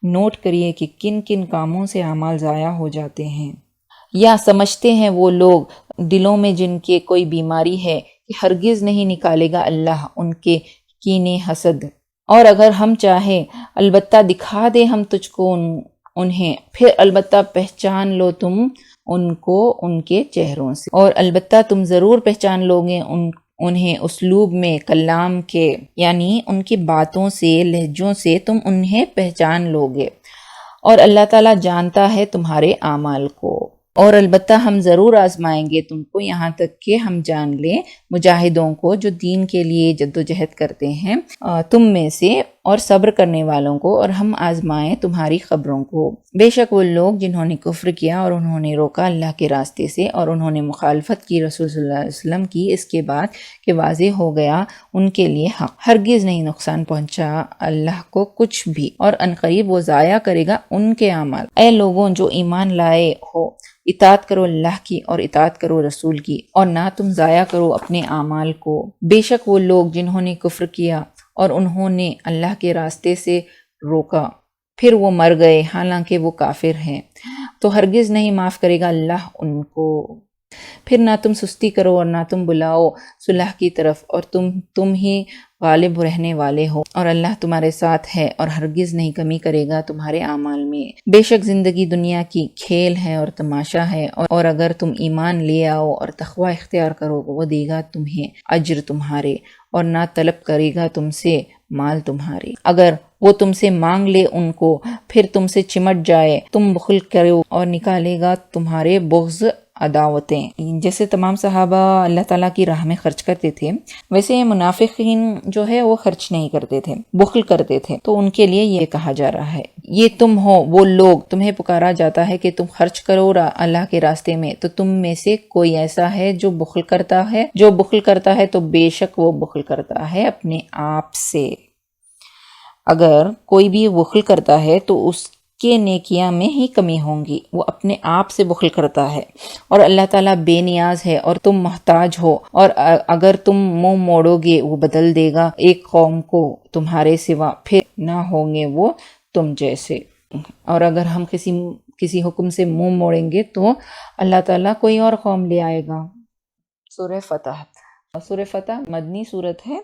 B: نوٹ کریے کہ کن کن کاموں سے اعمال ضائع ہو جاتے ہیں۔ یا سمجھتے ہیں وہ لوگ دلوں میں جن کے کوئی بیماری ہے کہ ہرگز نہیں نکالے گا اللہ ان کے کینے حسد، اور اگر ہم چاہیں البتہ دکھا دے ہم تجھ کو انہیں، پھر البتہ پہچان لو تم ان کو ان کے چہروں سے، اور البتہ تم ضرور پہچان لو گے انہیں اسلوب میں، کلام کے، یعنی ان کی باتوں سے، لہجوں سے تم انہیں پہچان لو گے، اور اللہ تعالیٰ جانتا ہے تمہارے اعمال کو۔ اور البتہ ہم ضرور آزمائیں گے تم کو، یہاں تک کہ ہم جان لیں مجاہدوں کو جو دین کے لیے جد و جہد کرتے ہیں تم میں سے، اور صبر کرنے والوں کو، اور ہم آزمائیں تمہاری خبروں کو۔ بے شک وہ لوگ جنہوں نے کفر کیا اور انہوں نے روکا اللہ کے راستے سے، اور انہوں نے مخالفت کی رسول صلی اللہ علیہ وسلم کی اس کے بعد کہ واضح ہو گیا ان کے لیے حق، ہرگز نہیں نقصان پہنچا اللہ کو کچھ بھی، اور عنقریب وہ ضائع کرے گا ان کے اعمال۔ اے لوگوں جو ایمان لائے ہو، اطاعت کرو اللہ کی اور اطاعت کرو رسول کی، اور نہ تم ضائع کرو اپنے اعمال کو۔ بے شک وہ لوگ جنہوں نے کفر کیا اور انہوں نے اللہ کے راستے سے روکا، پھر وہ مر گئے حالانکہ وہ کافر ہیں، تو ہرگز نہیں معاف کرے گا اللہ ان کو۔ پھر نہ تم سستی کرو اور نہ تم بلاؤ صلح کی طرف، اور تم ہی غالب رہنے والے ہو، اور اللہ تمہارے ساتھ ہے اور ہرگز نہیں کمی کرے گا تمہارے اعمال میں۔ بے شک زندگی دنیا کی کھیل ہے اور تماشا ہے، اور اگر تم ایمان لے آؤ اور تقوی اختیار کرو وہ دے گا تمہیں اجر تمہارے، اور نہ طلب کرے گا تم سے مال تمہارے۔ اگر وہ تم سے مانگ لے ان کو، پھر تم سے چمٹ جائے، تم بخل کرو اور نکالے گا تمہارے بغض عداوتیں۔ جیسے تمام صحابہ اللہ تعالیٰ کی راہ میں خرچ کرتے تھے، ویسے منافقین جو ہے وہ خرچ نہیں کرتے تھے، بخل کرتے تھے، تو ان کے لیے یہ کہا جا رہا ہے یہ تم ہو وہ لوگ، تمہیں پکارا جاتا ہے کہ تم خرچ کرو اللہ کے راستے میں، تو تم میں سے کوئی ایسا ہے جو بخل کرتا ہے تو بے شک وہ بخل کرتا ہے اپنے آپ سے۔ اگر کوئی بھی بخل کرتا ہے تو اس کے نیکیاں میں ہی کمی ہوں گی، وہ اپنے آپ سے بخل کرتا ہے، اور اللہ تعالیٰ بے نیاز ہے اور تم محتاج ہو، اور اگر تم منہ موڑو گے وہ بدل دے گا ایک قوم کو تمہارے سوا، پھر نہ ہوں گے وہ تم جیسے۔ اور اگر ہم کسی حکم سے منہ موڑیں گے تو اللہ تعالیٰ کوئی اور قوم لے آئے گا۔ سورہ فتح۔ سورہ فتح مدنی سورت ہے۔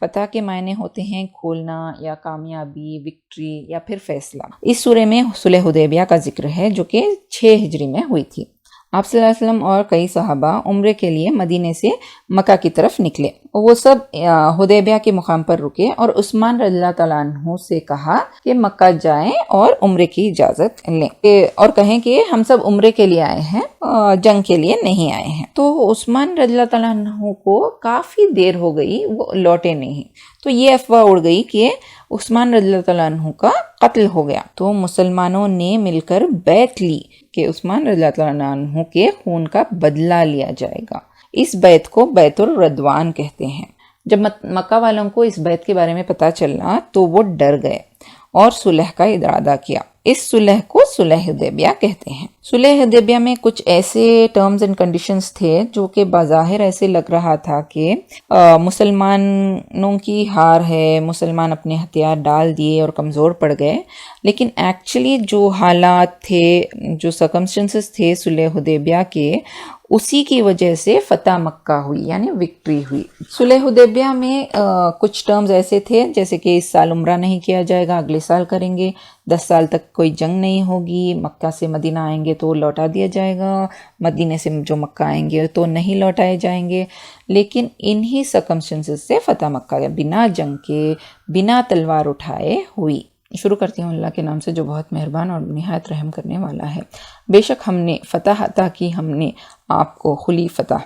B: فتح کے معنی ہوتے ہیں کھولنا یا کامیابی، وکٹری یا پھر فیصلہ۔ اس سورے میں صلح حدیبیہ کا ذکر ہے جو کہ 6 ہجری میں ہوئی تھی۔ آپ صلی اللہ علیہ وسلم اور کئی صحابہ عمرے کے لیے مدینے سے مکہ کی طرف نکلے، وہ سب حدیبیہ کے مقام پر رکے، اور عثمان رضی اللہ تعالیٰ عنہ سے کہا کہ مکہ جائیں اور عمرے کی اجازت لیں، اور کہیں کہ ہم سب عمرے کے لیے آئے ہیں، جنگ کے لیے نہیں آئے ہیں۔ تو عثمان رضی اللہ تعالیٰ عنہ کو کافی دیر ہو گئی، وہ لوٹے نہیں، تو یہ افواہ اڑ گئی کہ عثمان رضی اللہ تعالیٰ عنہ کا قتل ہو گیا۔ تو مسلمانوں نے مل کر بیعت لی کہ عثمان رضی اللہ تعالیٰ عنہ کے خون کا بدلہ لیا جائے گا۔ اس بیعت کو بیعت الرضوان کہتے ہیں۔ جب مکہ والوں کو اس بیعت کے بارے میں پتہ چلا تو وہ ڈر گئے اور صلح کا ارادہ کیا۔ اس صلح کو صلح حدیبیہ کہتے ہیں۔ صلح حدیبیہ میں کچھ ایسے ٹرمز اینڈ کنڈیشنز تھے جو کہ بظاہر ایسے لگ رہا تھا کہ مسلمانوں کی ہار ہے، مسلمان اپنے ہتھیار ڈال دیے اور کمزور پڑ گئے، لیکن ایکچولی جو حالات تھے، جو سرکمسٹنسز تھے صلح حدیبیہ کے، اسی کی وجہ سے فتح مکہ ہوئی، یعنی وکٹری ہوئی۔ صلح حدیبیہ میں کچھ ٹرمز ایسے تھے جیسے کہ اس سال عمرہ نہیں کیا جائے گا، اگلے سال کریں گے، 10 سال تک کوئی جنگ نہیں ہوگی، مکہ سے مدینہ آئیں گے تو لوٹا دیا جائے گا، مدینے سے جو مکہ آئیں گے تو نہیں لوٹائے جائیں گے۔ لیکن انہی سرکمسٹنسز سے فتح مکہ بنا جنگ کے، بنا تلوار اٹھائے ہوئی۔ شروع کرتی ہوں اللہ کے نام سے جو بہت مہربان اور نہایت رحم کرنے والا ہے۔ بے شک ہم نے فتح عطا کی، ہم نے آپ کو کھلی فتح،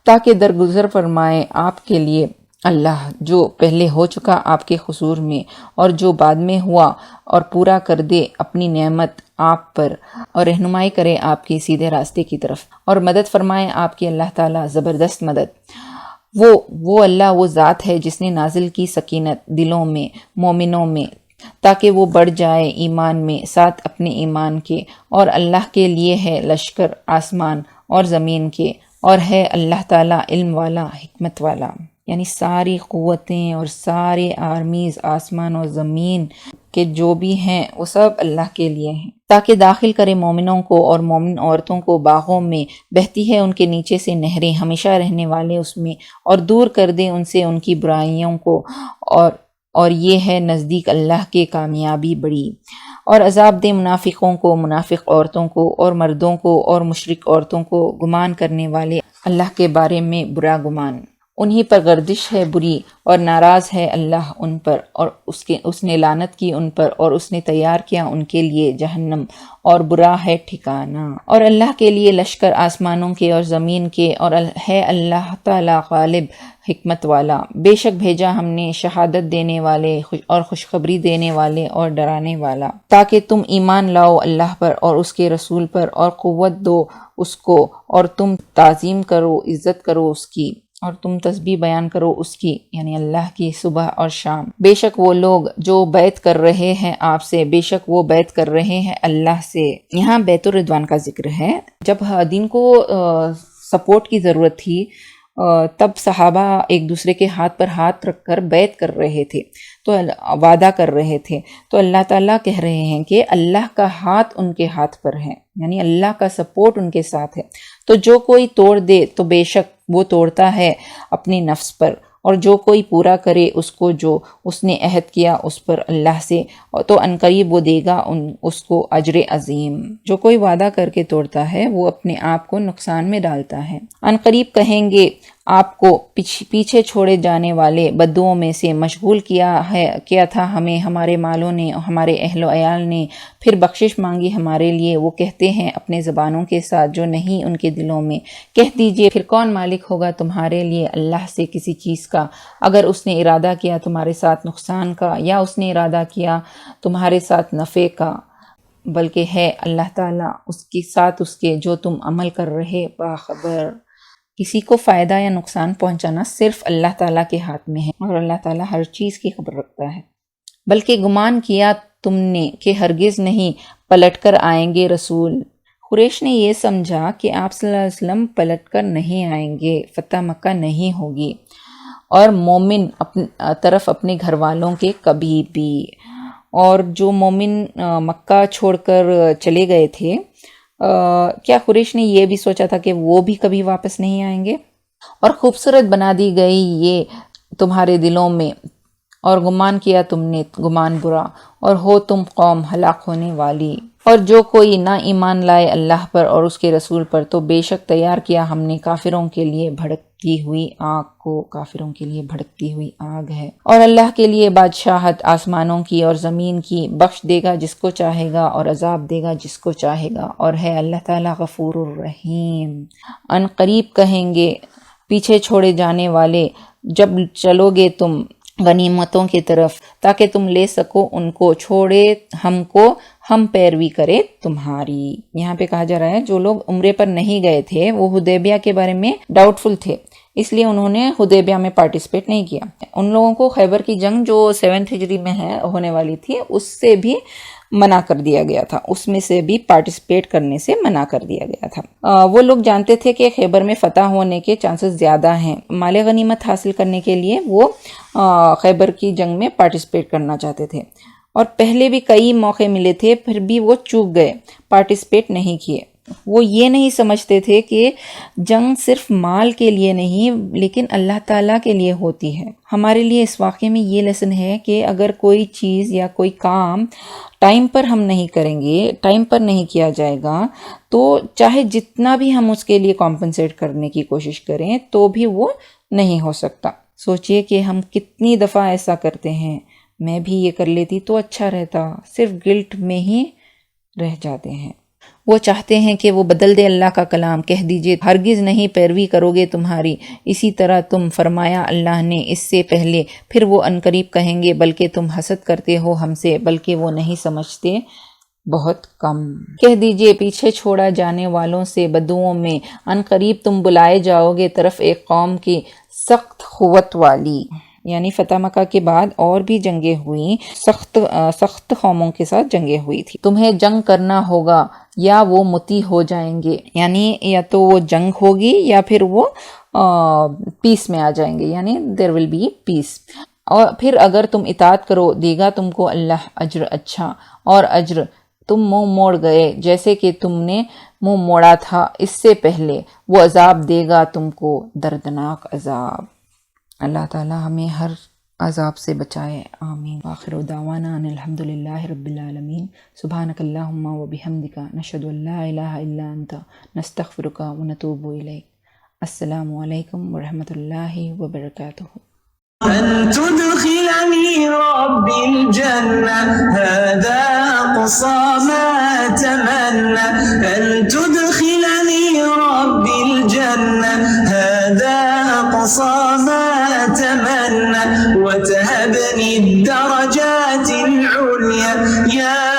B: تاکہ درگزر فرمائے آپ کے لیے اللہ جو پہلے ہو چکا آپ کے قصور میں، اور جو بعد میں ہوا، اور پورا کر دے اپنی نعمت آپ پر، اور رہنمائی کرے آپ کی سیدھے راستے کی طرف، اور مدد فرمائے آپ کی اللہ تعالیٰ زبردست مدد۔ وہ اللہ وہ ذات ہے جس نے نازل کی سکینت دلوں میں مومنوں میں، تاکہ وہ بڑھ جائے ایمان میں ساتھ اپنے ایمان کے، اور اللہ کے لیے ہے لشکر آسمان اور زمین کے، اور ہے اللہ تعالیٰ علم والا حکمت والا۔ یعنی ساری قوتیں اور سارے آرمیز آسمان اور زمین کے جو بھی ہیں وہ سب اللہ کے لیے ہیں، تاکہ داخل کرے مومنوں کو اور مومن عورتوں کو باغوں میں، بہتی ہے ان کے نیچے سے نہریں، ہمیشہ رہنے والے اس میں، اور دور کر دے ان سے ان کی برائیوں کو، اور یہ ہے نزدیک اللہ کے کامیابی بڑی۔ اور عذاب دے منافقوں کو، منافق عورتوں کو اور مردوں کو، اور مشرک عورتوں کو، گمان کرنے والے اللہ کے بارے میں برا گمان، انہی پر گردش ہے بری، اور ناراض ہے اللہ ان پر، اور اس نے لعنت کی ان پر، اور اس نے تیار کیا ان کے لیے جہنم، اور برا ہے ٹھکانہ۔ اور اللہ کے لیے لشکر آسمانوں کے اور زمین کے، اور ہے اللہ تعالیٰ غالب حکمت والا۔ بے شک بھیجا ہم نے شہادت دینے والے اور خوشخبری دینے والے اور ڈرانے والا، تاکہ تم ایمان لاؤ اللہ پر اور اس کے رسول پر، اور قوت دو اس کو، اور تم تعظیم کرو، عزت کرو اس کی، اور تم تسبیح بیان کرو اس کی، یعنی اللہ کی صبح اور شام۔ بے شک وہ لوگ جو بیعت کر رہے ہیں آپ سے، بے شک وہ بیعت کر رہے ہیں اللہ سے۔ یہاں بیعت الرضوان کا ذکر ہے۔ جب دین کو سپورٹ کی ضرورت تھی تب صحابہ ایک دوسرے کے ہاتھ پر ہاتھ رکھ کر بیعت کر رہے تھے، تو وعدہ کر رہے تھے، تو اللہ تعالیٰ کہہ رہے ہیں کہ اللہ کا ہاتھ ان کے ہاتھ پر ہے، یعنی اللہ کا سپورٹ ان کے ساتھ ہے۔ تو جو کوئی توڑ دے تو بے شک وہ توڑتا ہے اپنی نفس پر، اور جو کوئی پورا کرے اس کو جو اس نے عہد کیا اس پر اللہ سے، تو عنقریب وہ دے گا اس کو اجر عظیم۔ جو کوئی وعدہ کر کے توڑتا ہے وہ اپنے آپ کو نقصان میں ڈالتا ہے۔ عنقریب کہیں گے آپ کو پیچھے چھوڑے جانے والے بدوؤں میں سے مشغول کیا تھا ہمیں ہمارے مالوں نے، ہمارے اہل و عیال نے، پھر بخشش مانگی ہمارے لیے۔ وہ کہتے ہیں اپنے زبانوں کے ساتھ جو نہیں ان کے دلوں میں۔ کہہ دیجئے پھر کون مالک ہوگا تمہارے لیے اللہ سے کسی چیز کا، اگر اس نے ارادہ کیا تمہارے ساتھ نقصان کا یا اس نے ارادہ کیا تمہارے ساتھ نفع کا، بلکہ ہے اللہ تعالیٰ اس کے ساتھ اس کے جو تم عمل کر رہے باخبر۔ کسی کو فائدہ یا نقصان پہنچانا صرف اللہ تعالیٰ کے ہاتھ میں ہے، اور اللہ تعالیٰ ہر چیز کی خبر رکھتا ہے۔ بلکہ گمان کیا تم نے کہ ہرگز نہیں پلٹ کر آئیں گے رسول۔ قریش نے یہ سمجھا کہ آپ صلی اللہ علیہ وسلم پلٹ کر نہیں آئیں گے، فتح مکہ نہیں ہوگی، اور مومن طرف اپنے گھر والوں کے کبھی بھی۔ اور جو مومن مکہ چھوڑ کر چلے گئے تھے، کیا قریش نے یہ بھی سوچا تھا کہ وہ بھی کبھی واپس نہیں آئیں گے؟ اور خوبصورت بنا دی گئی یہ تمہارے دلوں میں، اور گمان کیا تم نے گمان برا، اور ہو تم قوم ہلاک ہونے والی۔ اور جو کوئی نہ ایمان لائے اللہ پر اور اس کے رسول پر، تو بے شک تیار کیا ہم نے کافروں کے لیے بھڑکتی ہوئی آگ کو، کافروں کے لیے بھڑکتی ہوئی آگ ہے۔ اور اللہ کے لیے بادشاہت آسمانوں کی اور زمین کی، بخش دے گا جس کو چاہے گا اور عذاب دے گا جس کو چاہے گا، اور ہے اللہ تعالیٰ غفور الرحیم۔ ان قریب کہیں گے پیچھے چھوڑے جانے والے، جب چلو گے تم غنیمتوں کی طرف تاکہ تم لے سکو ان کو، چھوڑے ہم کو ہم پیروی کرے تمہاری۔ یہاں پہ کہا جا رہا ہے جو لوگ عمرے پر نہیں گئے تھے وہ حدیبیہ کے بارے میں ڈاؤٹ فل تھے، اس لیے انہوں نے حدیبیہ میں پارٹیسپیٹ نہیں کیا۔ ان لوگوں کو خیبر کی جنگ جو 7 ہجری میں ہونے والی تھی اس سے بھی منع کر دیا گیا تھا، اس میں سے بھی پارٹیسپیٹ کرنے سے منع کر دیا گیا تھا۔ وہ لوگ جانتے تھے کہ خیبر میں فتح ہونے کے چانسز زیادہ ہیں، مال غنیمت حاصل کرنے کے لیے وہ خیبر کی جنگ میں پارٹیسپیٹ کرنا چاہتے تھے، اور پہلے بھی کئی موقع ملے تھے پھر بھی وہ چوک گئے، پارٹیسپیٹ نہیں کیے۔ وہ یہ نہیں سمجھتے تھے کہ جنگ صرف مال کے لیے نہیں لیکن اللہ تعالیٰ کے لیے ہوتی ہے۔ ہمارے لیے اس واقعے میں یہ لیسن ہے کہ اگر کوئی چیز یا کوئی کام ٹائم پر ہم نہیں کریں گے، ٹائم پر نہیں کیا جائے گا، تو چاہے جتنا بھی ہم اس کے لیے کمپنسیٹ کرنے کی کوشش کریں تو بھی وہ نہیں ہو سکتا۔ سوچئے کہ ہم کتنی دفعہ ایسا کرتے ہیں، میں بھی یہ کر لیتی تو اچھا رہتا، صرف گلٹ میں ہی رہ جاتے ہیں۔ وہ چاہتے ہیں کہ وہ بدل دے اللہ کا کلام، کہہ دیجئے ہرگز نہیں پیروی کرو گے تمہاری، اسی طرح تم فرمایا اللہ نے اس سے پہلے، پھر وہ عنقریب کہیں گے بلکہ تم حسد کرتے ہو ہم سے، بلکہ وہ نہیں سمجھتے بہت کم۔ کہہ دیجئے پیچھے چھوڑا جانے والوں سے بدوؤں میں، عنقریب تم بلائے جاؤ گے طرف ایک قوم کی سخت قوت والی۔ یعنی فتح مکہ کے بعد اور بھی جنگیں ہوئیں، سخت قوموں کے ساتھ جنگیں ہوئی تھی۔ تمہیں جنگ کرنا ہوگا یا وہ مطیع ہو جائیں گے، یعنی یا تو وہ جنگ ہوگی یا پھر وہ پیس میں آ جائیں گے، یعنی دیر ول بی پیس۔ اور پھر اگر تم اطاعت کرو دے گا تم کو اللہ اجر اچھا، اور اجر تم منہ موڑ گئے جیسے کہ تم نے منہ موڑا تھا اس سے پہلے، وہ عذاب دے گا تم کو دردناک عذاب۔ اللہ تعالی ہمیں ہر عذاب سے بچائے، آمین۔ آخر دعوانا ان الحمدللہ رب العالمین، سبحانک اللہم و بحمدک، نشہد ان لا الہ الا انت، نستغفرک و نتوب الیک۔ السلام علیکم ورحمۃ اللہ وبرکاتہ۔
A: أن تدخلني ربي الجنة هذا أقصى ما أتمنى، أن تدخلني ربي الجنة هذا أقصى ما أتمنى، وتهبني الدرجات العليا يا